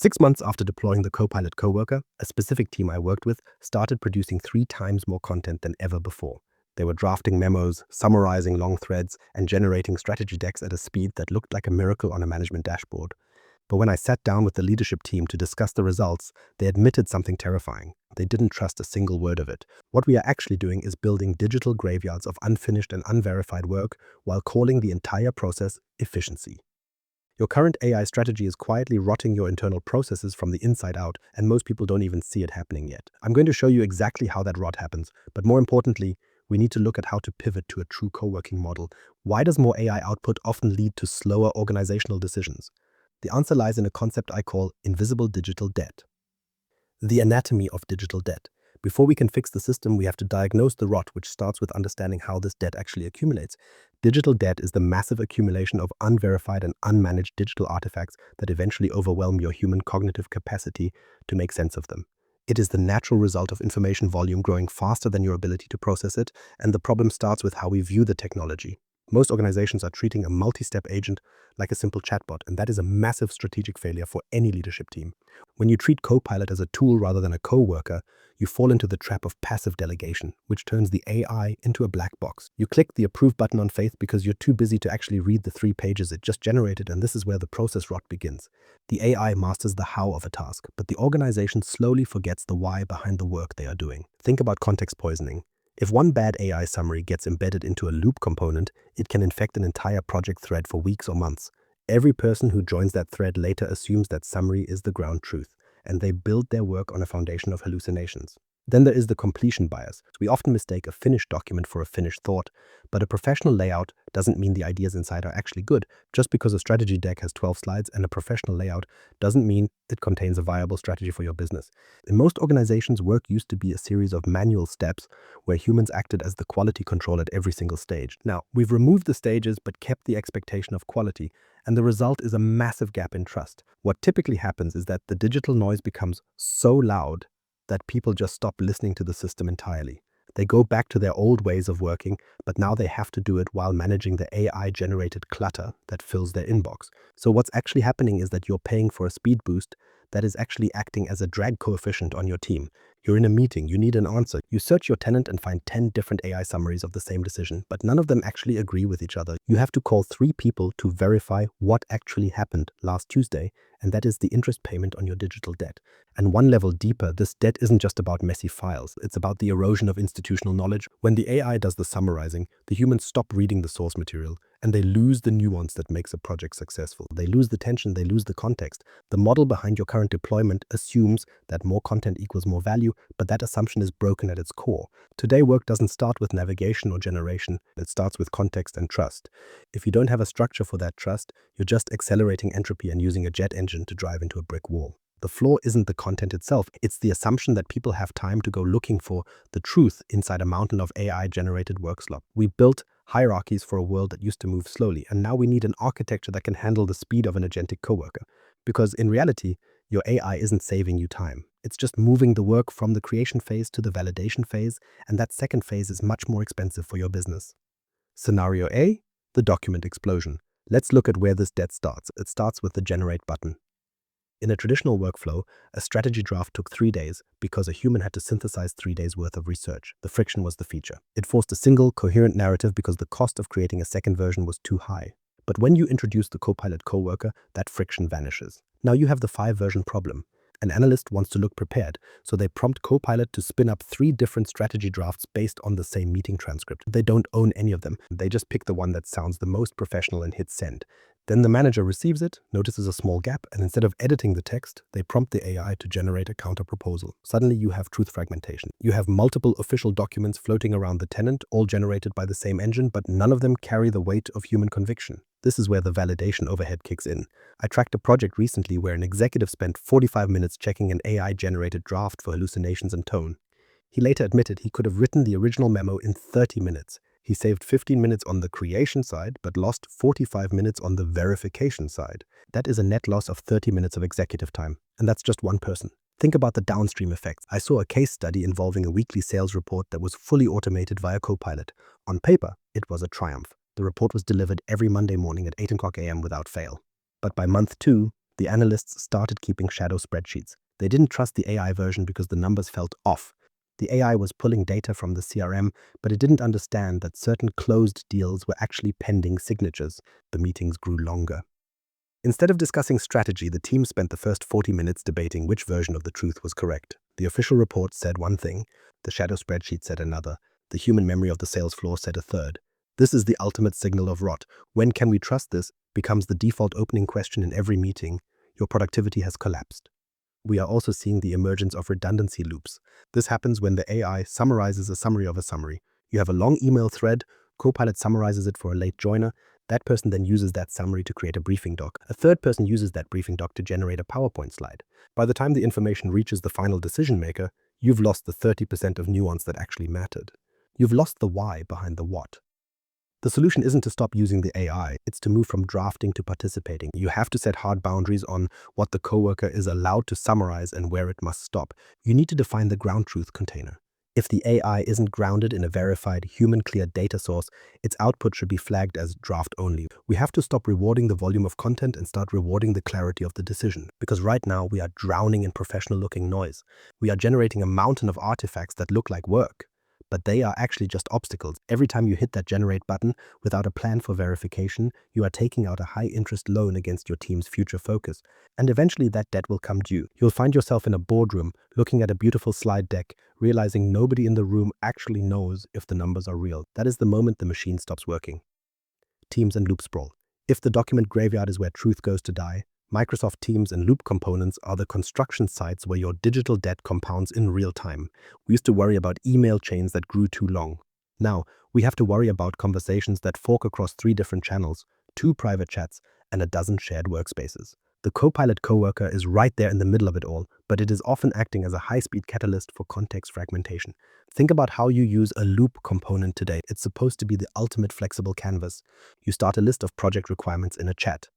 6 months after deploying the Copilot Coworker, a specific team I worked with started producing 3 times more content than ever before. They were drafting memos, summarizing long threads, and generating strategy decks at a speed that looked like a miracle on a management dashboard. But when I sat down with the leadership team to discuss the results, they admitted something terrifying. They didn't trust a single word of it. What we are actually doing is building digital graveyards of unfinished and unverified work while calling the entire process efficiency. Your current AI strategy is quietly rotting your internal processes from the inside out, and most people don't even see it happening yet. I'm going to show you exactly how that rot happens, but more importantly, we need to look at how to pivot to a true co-working model. Why does more AI output often lead to slower organizational decisions? The answer lies in a concept I call invisible digital debt. The anatomy of digital debt. Before we can fix the system, we have to diagnose the rot, which starts with understanding how this debt actually accumulates. Digital debt is the massive accumulation of unverified and unmanaged digital artifacts that eventually overwhelm your human cognitive capacity to make sense of them. It is the natural result of information volume growing faster than your ability to process it, and the problem starts with how we view the technology. Most organizations are treating a multi-step agent like a simple chatbot, and that is a massive strategic failure for any leadership team. When you treat Copilot as a tool rather than a co-worker, you fall into the trap of passive delegation, which turns the AI into a black box. You click the approve button on Faith because you're too busy to actually read the 3 pages it just generated, and this is where the process rot begins. The AI masters the how of a task, but the organization slowly forgets the why behind the work they are doing. Think about context poisoning. If one bad AI summary gets embedded into a loop component, it can infect an entire project thread for weeks or months. Every person who joins that thread later assumes that summary is the ground truth, and they build their work on a foundation of hallucinations. Then there is the completion bias. We often mistake a finished document for a finished thought, but a professional layout doesn't mean the ideas inside are actually good. Just because a strategy deck has 12 slides and a professional layout doesn't mean it contains a viable strategy for your business. In most organizations, work used to be a series of manual steps where humans acted as the quality control at every single stage. Now, we've removed the stages but kept the expectation of quality, and the result is a massive gap in trust. What typically happens is that the digital noise becomes so loud that people just stop listening to the system entirely. They go back to their old ways of working, but now they have to do it while managing the AI-generated clutter that fills their inbox. So what's actually happening is that you're paying for a speed boost that is actually acting as a drag coefficient on your team. You're in a meeting, you need an answer. You search your tenant and find 10 different AI summaries of the same decision, but none of them actually agree with each other. You have to call 3 people to verify what actually happened last Tuesday, and that is the interest payment on your digital debt. And one level deeper, this debt isn't just about messy files. It's about the erosion of institutional knowledge. When the AI does the summarizing, the humans stop reading the source material, and they lose the nuance that makes a project successful. They lose the tension, they lose the context. The model behind your current deployment assumes that more content equals more value, but that assumption is broken at its core. Today, work doesn't start with navigation or generation. It starts with context and trust. If you don't have a structure for that trust, you're just accelerating entropy and using a jet engine to drive into a brick wall. The flaw isn't the content itself, it's the assumption that people have time to go looking for the truth inside a mountain of AI-generated work slop. We built hierarchies for a world that used to move slowly, and now we need an architecture that can handle the speed of an agentic coworker. Because in reality, your AI isn't saving you time. It's just moving the work from the creation phase to the validation phase, and that second phase is much more expensive for your business. Scenario A, the document explosion. Let's look at where this debt starts. It starts with the generate button. In a traditional workflow, a strategy draft took 3 days because a human had to synthesize 3 days worth of research. The friction was the feature. It forced a single, coherent narrative because the cost of creating a second version was too high. But when you introduce the Copilot Coworker, that friction vanishes. Now you have the 5-version problem. An analyst wants to look prepared, so they prompt Copilot to spin up 3 different strategy drafts based on the same meeting transcript. They don't own any of them. They just pick the one that sounds the most professional and hit send. Then the manager receives it, notices a small gap, and instead of editing the text, they prompt the AI to generate a counter-proposal. Suddenly you have truth fragmentation. You have multiple official documents floating around the tenant, all generated by the same engine, but none of them carry the weight of human conviction. This is where the validation overhead kicks in. I tracked a project recently where an executive spent 45 minutes checking an AI-generated draft for hallucinations and tone. He later admitted he could have written the original memo in 30 minutes. He saved 15 minutes on the creation side, but lost 45 minutes on the verification side. That is a net loss of 30 minutes of executive time, and that's just one person. Think about the downstream effects. I saw a case study involving a weekly sales report that was fully automated via Copilot. On paper, it was a triumph. The report was delivered every Monday morning at 8 o'clock a.m. without fail. But by month 2, The analysts started keeping shadow spreadsheets. They didn't trust the AI version because the numbers felt off. The AI was pulling data from the CRM, but it didn't understand that certain closed deals were actually pending signatures. The meetings grew longer. Instead of discussing strategy, the team spent the first 40 minutes debating which version of the truth was correct. The official report said one thing, the shadow spreadsheet said another, the human memory of the sales floor said a third. This is the ultimate signal of rot. When can we trust this becomes the default opening question in every meeting. Your productivity has collapsed. We are also seeing the emergence of redundancy loops. This happens when the AI summarizes a summary of a summary. You have a long email thread, Copilot summarizes it for a late joiner. That person then uses that summary to create a briefing doc. A third person uses that briefing doc to generate a PowerPoint slide. By the time the information reaches the final decision maker, you've lost the 30% of nuance that actually mattered. You've lost the why behind the what. The solution isn't to stop using the AI, it's to move from drafting to participating. You have to set hard boundaries on what the coworker is allowed to summarize and where it must stop. You need to define the ground truth container. If the AI isn't grounded in a verified, human-clear data source, its output should be flagged as draft only. We have to stop rewarding the volume of content and start rewarding the clarity of the decision. Because right now, we are drowning in professional-looking noise. We are generating a mountain of artifacts that look like work, but they are actually just obstacles. Every time you hit that generate button without a plan for verification, you are taking out a high-interest loan against your team's future focus. And eventually that debt will come due. You'll find yourself in a boardroom, looking at a beautiful slide deck, realizing nobody in the room actually knows if the numbers are real. That is the moment the machine stops working. Teams and loop sprawl. If the document graveyard is where truth goes to die, Microsoft Teams and Loop components are the construction sites where your digital debt compounds in real time. We used to worry about email chains that grew too long. Now, we have to worry about conversations that fork across 3 different channels, 2 private chats, and a dozen shared workspaces. The Copilot Coworker is right there in the middle of it all, but it is often acting as a high-speed catalyst for context fragmentation. Think about how you use a loop component today. It's supposed to be the ultimate flexible canvas. You start a list of project requirements in a chat.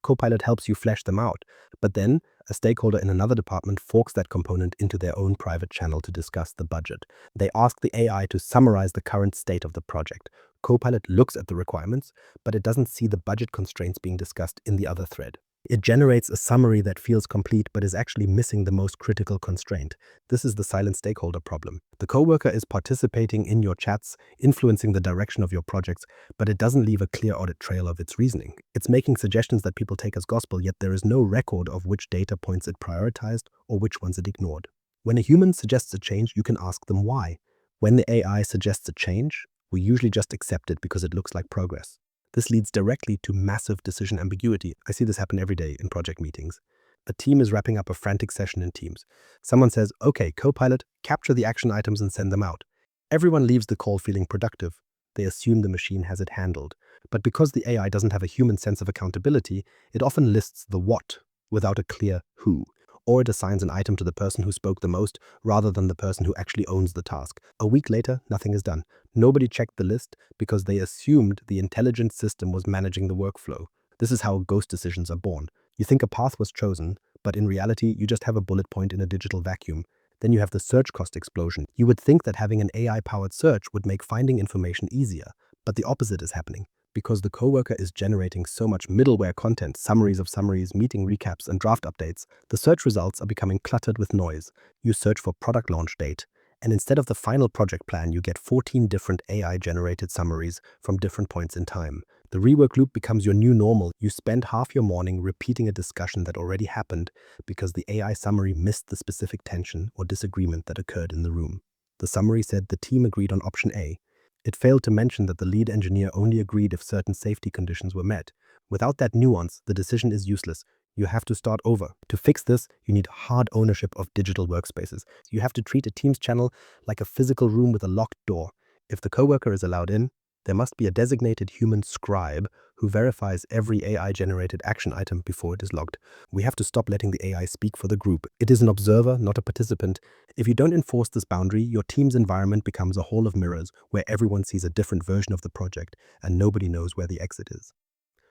Copilot helps you flesh them out, but then a stakeholder in another department forks that component into their own private channel to discuss the budget. They ask the AI to summarize the current state of the project. Copilot looks at the requirements, but it doesn't see the budget constraints being discussed in the other thread. It generates a summary that feels complete but is actually missing the most critical constraint. This is the silent stakeholder problem. The coworker is participating in your chats, influencing the direction of your projects, but it doesn't leave a clear audit trail of its reasoning. It's making suggestions that people take as gospel, yet there is no record of which data points it prioritized or which ones it ignored. When a human suggests a change, you can ask them why. When the AI suggests a change, we usually just accept it because it looks like progress. This leads directly to massive decision ambiguity. I see this happen every day in project meetings. A team is wrapping up a frantic session in Teams. Someone says, "Okay, Copilot, capture the action items and send them out." Everyone leaves the call feeling productive. They assume the machine has it handled. But because the AI doesn't have a human sense of accountability, it often lists the what without a clear who. Or it assigns an item to the person who spoke the most rather than the person who actually owns the task. A week later, nothing is done. Nobody checked the list because they assumed the intelligent system was managing the workflow. This is how ghost decisions are born. You think a path was chosen, but in reality, you just have a bullet point in a digital vacuum. Then you have the search cost explosion. You would think that having an AI-powered search would make finding information easier, but the opposite is happening. Because the coworker is generating so much middleware content, summaries of summaries, meeting recaps, and draft updates, the search results are becoming cluttered with noise. You search for product launch date, and instead of the final project plan, you get 14 different AI-generated summaries from different points in time. The rework loop becomes your new normal. You spend half your morning repeating a discussion that already happened because the AI summary missed the specific tension or disagreement that occurred in the room. The summary said the team agreed on option A. It failed to mention that the lead engineer only agreed if certain safety conditions were met. Without that nuance, the decision is useless. You have to start over. To fix this, you need hard ownership of digital workspaces. You have to treat a Teams channel like a physical room with a locked door. If the coworker is allowed in, there must be a designated human scribe who verifies every AI-generated action item before it is logged. We have to stop letting the AI speak for the group. It is an observer, not a participant. If you don't enforce this boundary, your team's environment becomes a hall of mirrors where everyone sees a different version of the project and nobody knows where the exit is.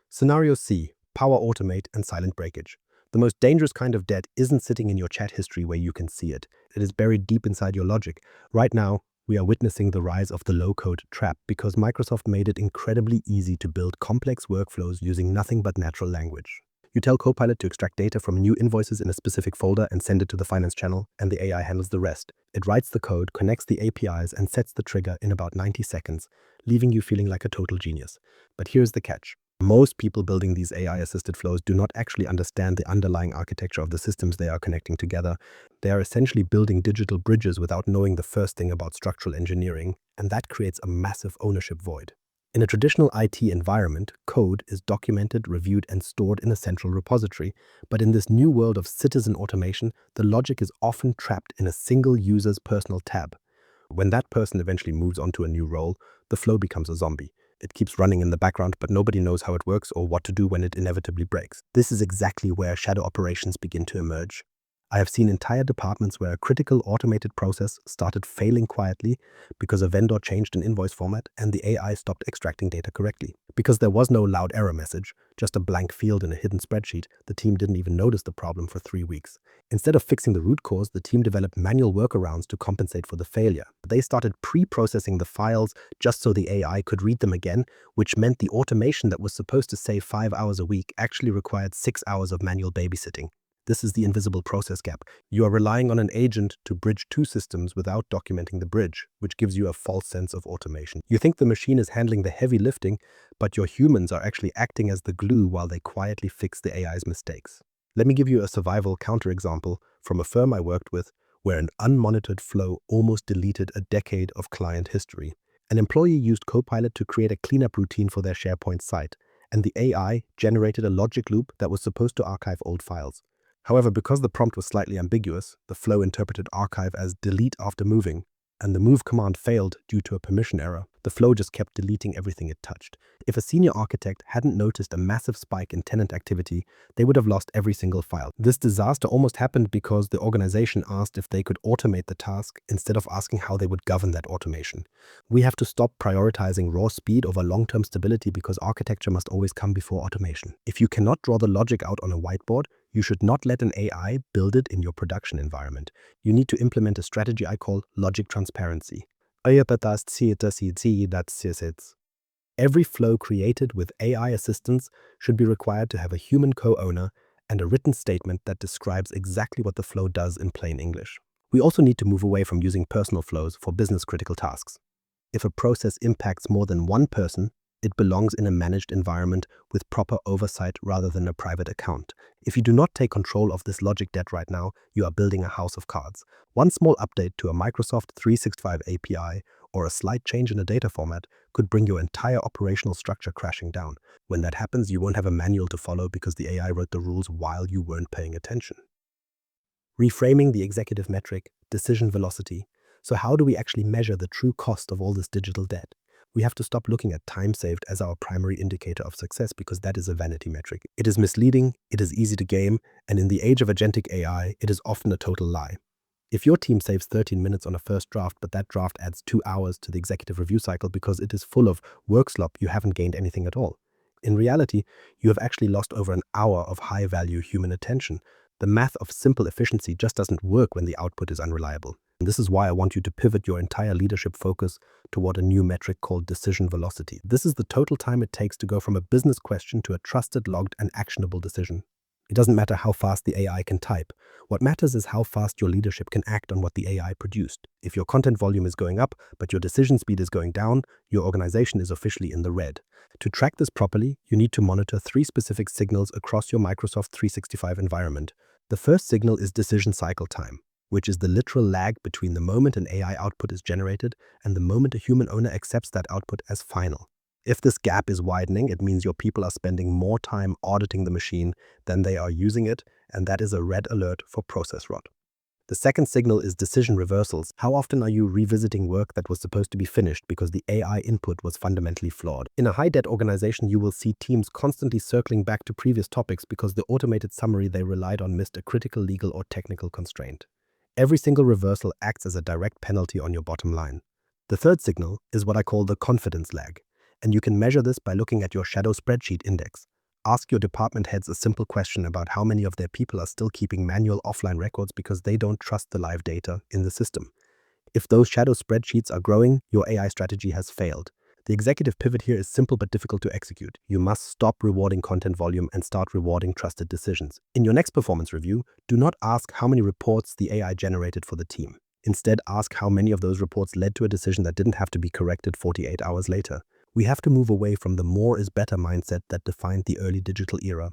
Scenario C, power automate and silent breakage. The most dangerous kind of debt isn't sitting in your chat history where you can see it. It is buried deep inside your logic. Right now, we are witnessing the rise of the low-code trap because Microsoft made it incredibly easy to build complex workflows using nothing but natural language. You tell Copilot to extract data from new invoices in a specific folder and send it to the finance channel, and the AI handles the rest. It writes the code, connects the APIs, and sets the trigger in about 90 seconds, leaving you feeling like a total genius. But here's the catch. Most people building these AI-assisted flows do not actually understand the underlying architecture of the systems they are connecting together. They are essentially building digital bridges without knowing the first thing about structural engineering, and that creates a massive ownership void. In a traditional IT environment, code is documented, reviewed, and stored in a central repository. But in this new world of citizen automation, the logic is often trapped in a single user's personal tab. When that person eventually moves on to a new role, the flow becomes a zombie. It keeps running in the background, but nobody knows how it works or what to do when it inevitably breaks. This is exactly where shadow operations begin to emerge. I have seen entire departments where a critical automated process started failing quietly because a vendor changed an invoice format and the AI stopped extracting data correctly. Because there was no loud error message, just a blank field in a hidden spreadsheet, the team didn't even notice the problem for 3 weeks. Instead of fixing the root cause, the team developed manual workarounds to compensate for the failure. They started pre-processing the files just so the AI could read them again, which meant the automation that was supposed to save 5 hours a week actually required 6 hours of manual babysitting. This is the invisible process gap. You are relying on an agent to bridge two systems without documenting the bridge, which gives you a false sense of automation. You think the machine is handling the heavy lifting, but your humans are actually acting as the glue while they quietly fix the AI's mistakes. Let me give you a survival counterexample from a firm I worked with where an unmonitored flow almost deleted a decade of client history. An employee used Copilot to create a cleanup routine for their SharePoint site, and the AI generated a logic loop that was supposed to archive old files. However, because the prompt was slightly ambiguous, the flow interpreted archive as delete after moving, and the move command failed due to a permission error. The flow just kept deleting everything it touched. If a senior architect hadn't noticed a massive spike in tenant activity, they would have lost every single file. This disaster almost happened because the organization asked if they could automate the task instead of asking how they would govern that automation. We have to stop prioritizing raw speed over long-term stability because architecture must always come before automation. If you cannot draw the logic out on a whiteboard, you should not let an AI build it in your production environment. You need to implement a strategy I call logic transparency. Every flow created with AI assistance should be required to have a human co-owner and a written statement that describes exactly what the flow does in plain English. We also need to move away from using personal flows for business-critical tasks. If a process impacts more than one person, it belongs in a managed environment with proper oversight rather than a private account. If you do not take control of this logic debt right now, you are building a house of cards. One small update to a Microsoft 365 API or a slight change in a data format could bring your entire operational structure crashing down. When that happens, you won't have a manual to follow because the AI wrote the rules while you weren't paying attention. Reframing the executive metric, decision velocity. So how do we actually measure the true cost of all this digital debt? We have to stop looking at time saved as our primary indicator of success because that is a vanity metric. It is misleading, it is easy to game, and in the age of agentic AI, it is often a total lie. If your team saves 13 minutes on a first draft, but that draft adds 2 hours to the executive review cycle because it is full of work slop, you haven't gained anything at all. In reality, you have actually lost over an hour of high-value human attention. The math of simple efficiency just doesn't work when the output is unreliable. And this is why I want you to pivot your entire leadership focus toward a new metric called decision velocity. This is the total time it takes to go from a business question to a trusted, logged, and actionable decision. It doesn't matter how fast the AI can type. What matters is how fast your leadership can act on what the AI produced. If your content volume is going up, but your decision speed is going down, your organization is officially in the red. To track this properly, you need to monitor 3 specific signals across your Microsoft 365 environment. The first signal is decision cycle time, which is the literal lag between the moment an AI output is generated and the moment a human owner accepts that output as final. If this gap is widening, it means your people are spending more time auditing the machine than they are using it, and that is a red alert for process rot. The second signal is decision reversals. How often are you revisiting work that was supposed to be finished because the AI input was fundamentally flawed? In a high-debt organization, you will see teams constantly circling back to previous topics because the automated summary they relied on missed a critical legal or technical constraint. Every single reversal acts as a direct penalty on your bottom line. The third signal is what I call the confidence lag, and you can measure this by looking at your shadow spreadsheet index. Ask your department heads a simple question about how many of their people are still keeping manual offline records because they don't trust the live data in the system. If those shadow spreadsheets are growing, your AI strategy has failed. The executive pivot here is simple but difficult to execute. You must stop rewarding content volume and start rewarding trusted decisions. In your next performance review, do not ask how many reports the AI generated for the team. Instead, ask how many of those reports led to a decision that didn't have to be corrected 48 hours later. We have to move away from the more is better mindset that defined the early digital era.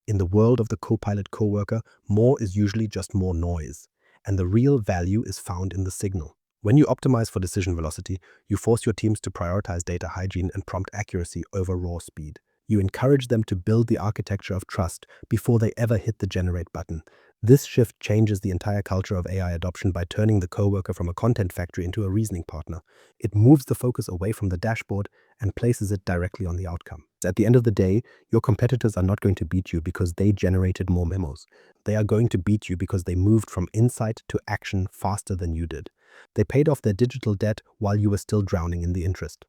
In the world of the Copilot Coworker, more is usually just more noise, and the real value is found in the signal. When you optimize for decision velocity, you force your teams to prioritize data hygiene and prompt accuracy over raw speed. You encourage them to build the architecture of trust before they ever hit the generate button. This shift changes the entire culture of AI adoption by turning the coworker from a content factory into a reasoning partner. It moves the focus away from the dashboard and places it directly on the outcome. At the end of the day, your competitors are not going to beat you because they generated more memos. They are going to beat you because they moved from insight to action faster than you did. They paid off their digital debt while you were still drowning in the interest.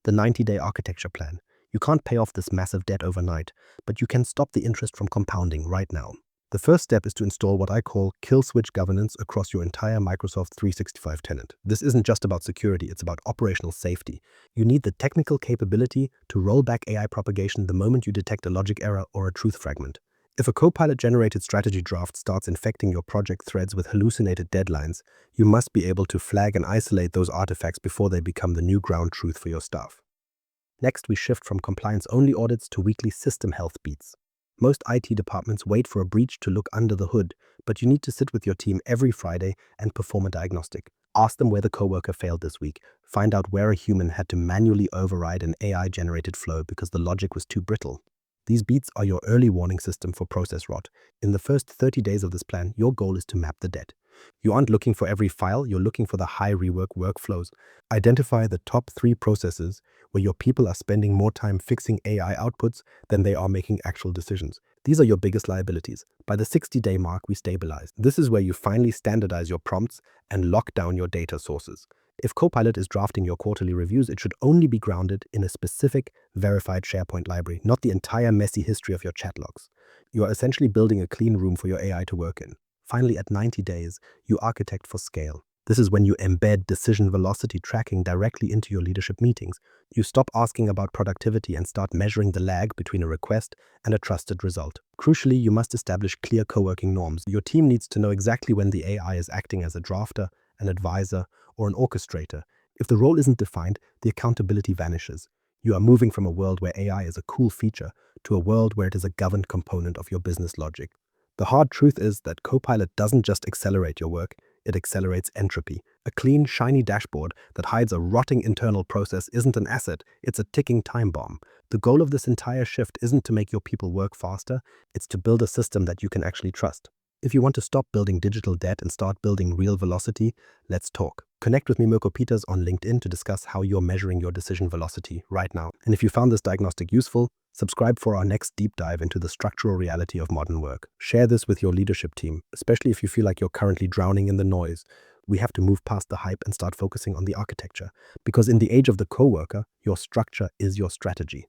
The 90-day architecture plan. You can't pay off this massive debt overnight, but you can stop the interest from compounding right now. The first step is to install what I call kill switch governance across your entire Microsoft 365 tenant. This isn't just about security, it's about operational safety. You need the technical capability to roll back AI propagation the moment you detect a logic error or a truth fragment. If a Copilot-generated strategy draft starts infecting your project threads with hallucinated deadlines, you must be able to flag and isolate those artifacts before they become the new ground truth for your staff. Next, we shift from compliance-only audits to weekly system health beats. Most IT departments wait for a breach to look under the hood, but you need to sit with your team every Friday and perform a diagnostic. Ask them where the coworker failed this week. Find out where a human had to manually override an AI-generated flow because the logic was too brittle. These beats are your early warning system for process rot. In the first 30 days of this plan, your goal is to map the debt. You aren't looking for every file, you're looking for the high rework workflows. Identify the top 3 processes where your people are spending more time fixing AI outputs than they are making actual decisions. These are your biggest liabilities. By the 60-day mark, we stabilize. This is where you finally standardize your prompts and lock down your data sources. If Copilot is drafting your quarterly reviews, it should only be grounded in a specific, verified SharePoint library, not the entire messy history of your chat logs. You are essentially building a clean room for your AI to work in. Finally, at 90 days, you architect for scale. This is when you embed decision velocity tracking directly into your leadership meetings. You stop asking about productivity and start measuring the lag between a request and a trusted result. Crucially, you must establish clear co-working norms. Your team needs to know exactly when the AI is acting as a drafter, an advisor, or an orchestrator. If the role isn't defined, the accountability vanishes. You are moving from a world where AI is a cool feature to a world where it is a governed component of your business logic. The hard truth is that Copilot doesn't just accelerate your work, it accelerates entropy. A clean, shiny dashboard that hides a rotting internal process isn't an asset, it's a ticking time bomb. The goal of this entire shift isn't to make your people work faster, it's to build a system that you can actually trust. If you want to stop building digital debt and start building real velocity, let's talk. Connect with me, Mirko Peters, on LinkedIn to discuss how you're measuring your decision velocity right now. And if you found this diagnostic useful, subscribe for our next deep dive into the structural reality of modern work. Share this with your leadership team, especially if you feel like you're currently drowning in the noise. We have to move past the hype and start focusing on the architecture. Because in the age of the coworker, your structure is your strategy.